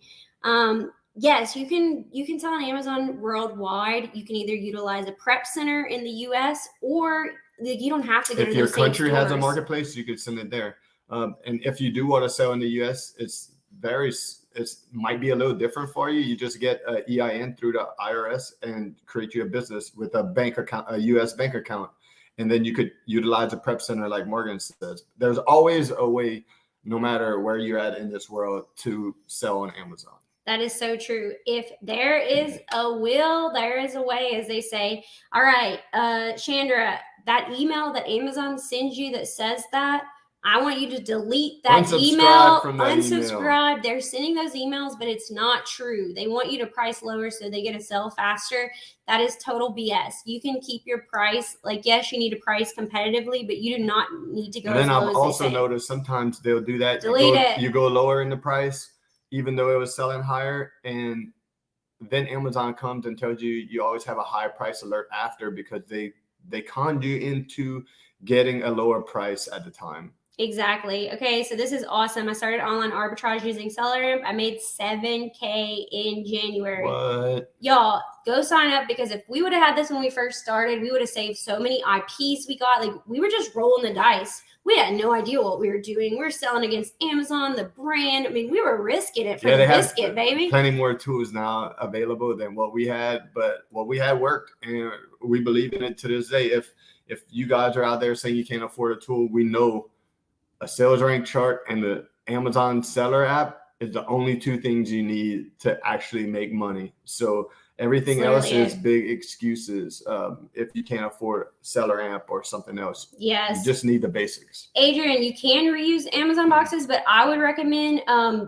Yes, you can sell on Amazon worldwide. You can either utilize a prep center in the US, or you don't have to go to if your country has a marketplace, you could send it there. And if you do want to sell in the US, it might be a little different for you. You just get an EIN through the IRS and create you a business with a bank account, a US bank account. And then you could utilize a prep center like Morgan says. There's always a way, no matter where you're at in this world, to sell on Amazon. That is so true. If there is a will, there is a way, as they say. All right, Chandra, that email that Amazon sends you that says that, I want you to delete that email, unsubscribe. They're sending those emails, but it's not true. They want you to price lower so they get to sell faster. That is total BS. You can keep your price. Like, yes, you need to price competitively, but you do not need to go as low as they say. And then I've also noticed sometimes they'll do that. Delete it. You go lower in the price, even though it was selling higher. And then Amazon comes and tells you always have a high price alert after, because they con you into getting a lower price at the time. Exactly. Okay, so this is awesome. I started online arbitrage using SellerAmp. I made $7,000 in January. What? Y'all, go sign up, because if we would have had this when we first started, we would have saved so many IPs we got. Like, we were just rolling the dice. We had no idea what we were doing. We were selling against Amazon, the brand. I mean, we were risking it for the biscuit, baby. Plenty more tools now available than what we had, but what we had worked, and we believe in it to this day. If you guys are out there saying you can't afford a tool, we know a sales rank chart and the Amazon seller app is the only two things you need to actually make money. So Everything It's else literally is big excuses. If you can't afford SellerAmp or something else, Yes. you just need the basics. Adrian, you can reuse Amazon boxes, but I would recommend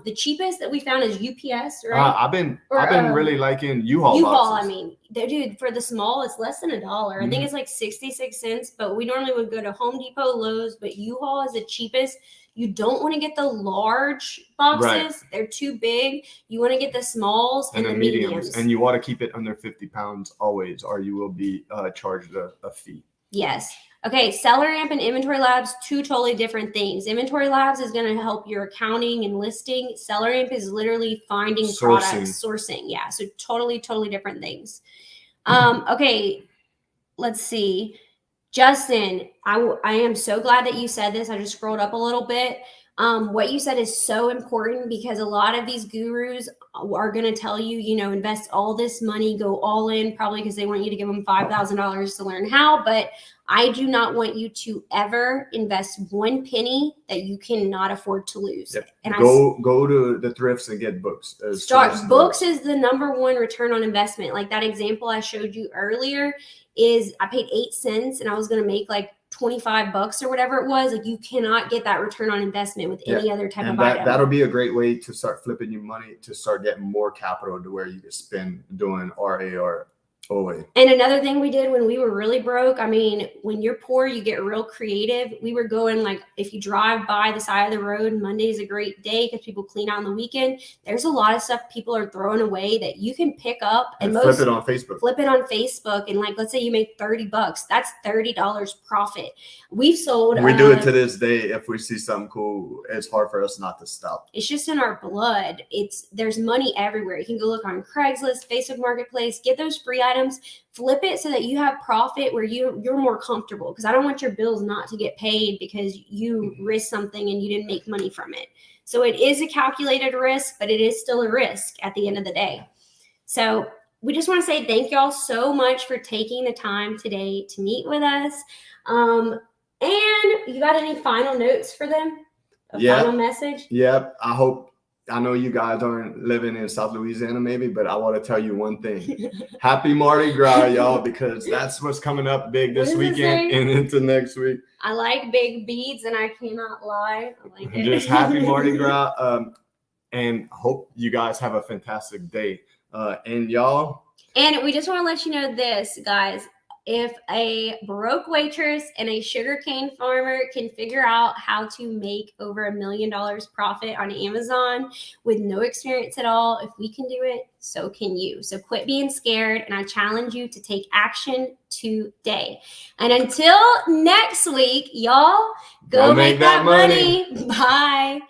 the cheapest that we found is UPS, right? I've been really liking U-Haul boxes. I mean, dude, for the small, it's less than $1. I think it's like 66 cents, but we normally would go to Home Depot, Lowe's, but U-Haul is the cheapest. You don't want to get the large boxes. Right. They're too big. You want to get the smalls and the mediums. And you want to keep it under 50 pounds always, or you will be charged a fee. Yes. Okay, SellerAmp and Inventory Labs, two totally different things. Inventory Labs is going to help your accounting and listing. SellerAmp is literally finding products, sourcing. Yeah, so totally different things. Okay, let's see. Justin, I am so glad that you said this. I just scrolled up a little bit. What you said is so important because a lot of these gurus are going to tell you, invest all this money, go all in, probably because they want you to give them $5,000 to learn how. But I do not want you to ever invest one penny that you cannot afford to lose. Yep. And go to the thrifts and get books. Books is the #1 return on investment. Like that example I showed you earlier is I paid 8 cents and I was going to make like $25 or whatever it was. Like you cannot get that return on investment with any other type of item. That'll be a great way to start flipping your money, to start getting more capital to where you can spend doing RA or OA. And another thing we did when we were really broke, I mean, when you're poor, you get real creative. We were going like, if you drive by the side of the road, Monday is a great day because people clean out on the weekend. There's a lot of stuff people are throwing away that you can pick up and flip it on Facebook. Flip it on Facebook. And like, let's say you make $30, that's $30 profit. We've sold. We do it to this day. If we see something cool, it's hard for us not to stop. It's just in our blood. There's money everywhere. You can go look on Craigslist, Facebook Marketplace, get those free items, flip it so that you have profit where you're more comfortable. Because I don't want your bills not to get paid because you risked something and you didn't make money from it. So it is a calculated risk, but it is still a risk at the end of the day. So we just want to say thank y'all so much for taking the time today to meet with us. And you got any final notes for them? Final message? Yep. I know you guys aren't living in South Louisiana maybe, but I want to tell you one thing. Happy Mardi Gras, y'all, because that's what's coming up big this weekend and into next week. I like big beads and I cannot lie. I like it. Just happy Mardi Gras. And hope you guys have a fantastic day. And y'all. And we just want to let you know this, guys. If a broke waitress and a sugarcane farmer can figure out how to make over $1 million profit on Amazon with no experience at all, if we can do it, so can you. So quit being scared, and I challenge you to take action today. And until next week, y'all, go make that money. Bye.